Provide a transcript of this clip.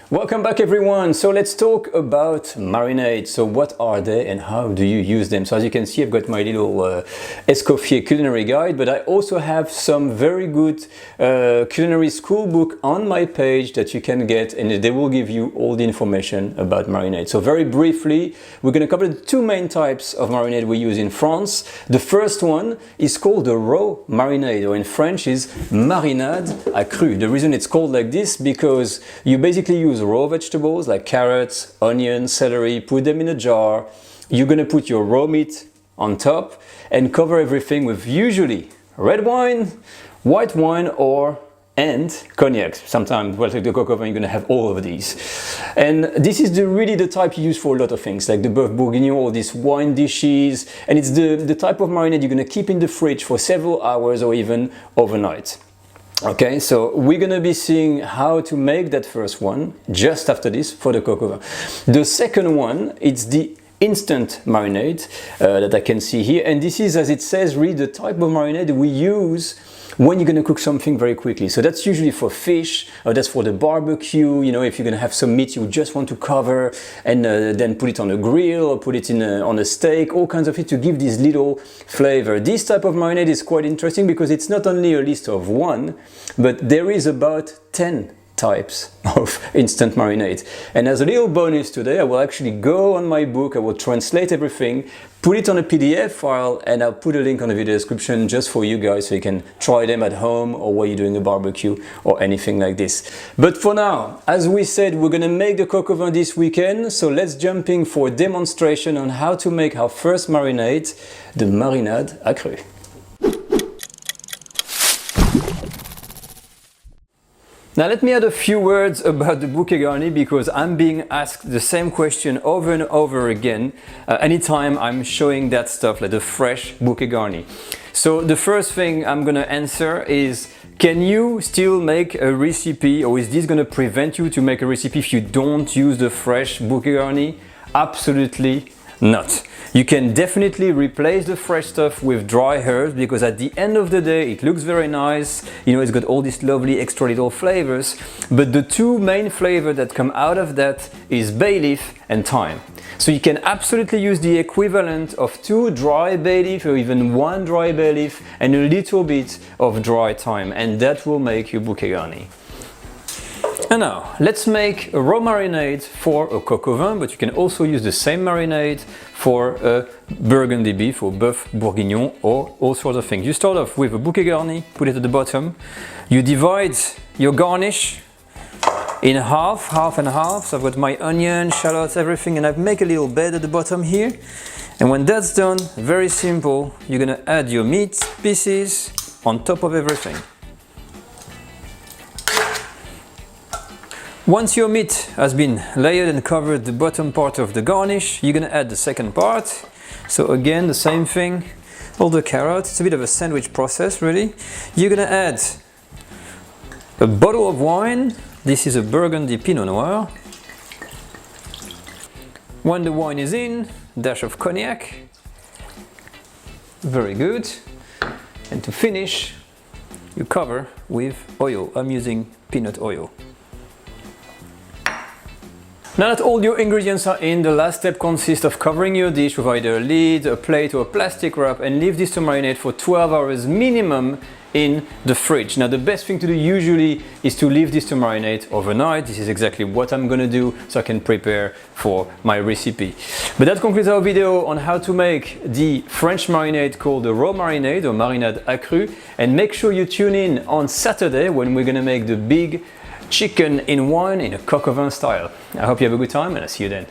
Welcome back everyone. So let's talk about marinades. So what are they and how do you use them? So as you can see, I've got my little Escoffier culinary guide, but I also have some very good culinary school book on my page that you can get, and they will give you all the information about marinade. So very briefly, we're going to cover the two main types of marinade we use in France. The first one is called the raw marinade, or in French is marinade à cru. The reason it's called like this because you basically use raw vegetables like carrots, onions, celery, put them in a jar. You're gonna put your raw meat on top and cover everything with usually red wine, white wine, and cognac. Sometimes, well, like the coq au vin, you're gonna have all of these. And this is really the type you use for a lot of things, like the Boeuf Bourguignon or these wine dishes. And it's the type of marinade you're gonna keep in the fridge for several hours or even overnight. Okay, so we're gonna be seeing how to make that first one just after this for the coq au vin. The second one, it's the instant marinade that I can see here, and this is, as it says, really the type of marinade we use when you're going to cook something very quickly. So that's usually for fish, or that's for the barbecue. You know, if you're going to have some meat you just want to cover and then put it on a grill or put it on a steak, all kinds of it to give this little flavor. This type of marinade is quite interesting because it's not only a list of one, but there is about 10 types of instant marinade. And as a little bonus today, I will actually go on my book, I will translate everything, put it on a PDF file, and I'll put a link on the video description just for you guys so you can try them at home or while you're doing a barbecue or anything like this. But for now, as we said, we're gonna make the coq au vin this weekend, so let's jump in for a demonstration on how to make our first marinade, the marinade à cru. Now let me add a few words about the bouquet garni because I'm being asked the same question over and over again anytime I'm showing that stuff, like the fresh bouquet garni. So the first thing I'm gonna answer is, can you still make a recipe, or is this gonna prevent you to make a recipe if you don't use the fresh bouquet garni? Absolutely not. You can definitely replace the fresh stuff with dry herbs because at the end of the day it looks very nice, you know, it's got all these lovely extra little flavors, but the two main flavors that come out of that is bay leaf and thyme. So you can absolutely use the equivalent of 2 dry bay leaf or even 1 dry bay leaf and a little bit of dry thyme, and that will make your bouquet garni. And now, let's make a raw marinade for a coq au vin, but you can also use the same marinade for a burgundy beef or Boeuf Bourguignon or all sorts of things. You start off with a bouquet garni, put it at the bottom. You divide your garnish in half, half and half. So I've got my onion, shallots, everything, and I've made a little bed at the bottom here. And when that's done, very simple, you're gonna add your meat pieces on top of everything. Once your meat has been layered and covered the bottom part of the garnish, you're gonna add the second part. So again, the same thing, all the carrots. It's a bit of a sandwich process, really. You're gonna add a bottle of wine. This is a Burgundy Pinot Noir. When the wine is in, dash of cognac. Very good. And to finish, you cover with oil. I'm using peanut oil. Now that all your ingredients are in, the last step consists of covering your dish with either a lid, a plate or a plastic wrap and leave this to marinate for 12 hours minimum in the fridge. Now the best thing to do usually is to leave this to marinate overnight. This is exactly what I'm gonna do so I can prepare for my recipe. But that concludes our video on how to make the French marinade called the raw marinade or marinade à cru, and make sure you tune in on Saturday when we're gonna make the big chicken in wine in a coq au vin style. I hope you have a good time and I'll see you then.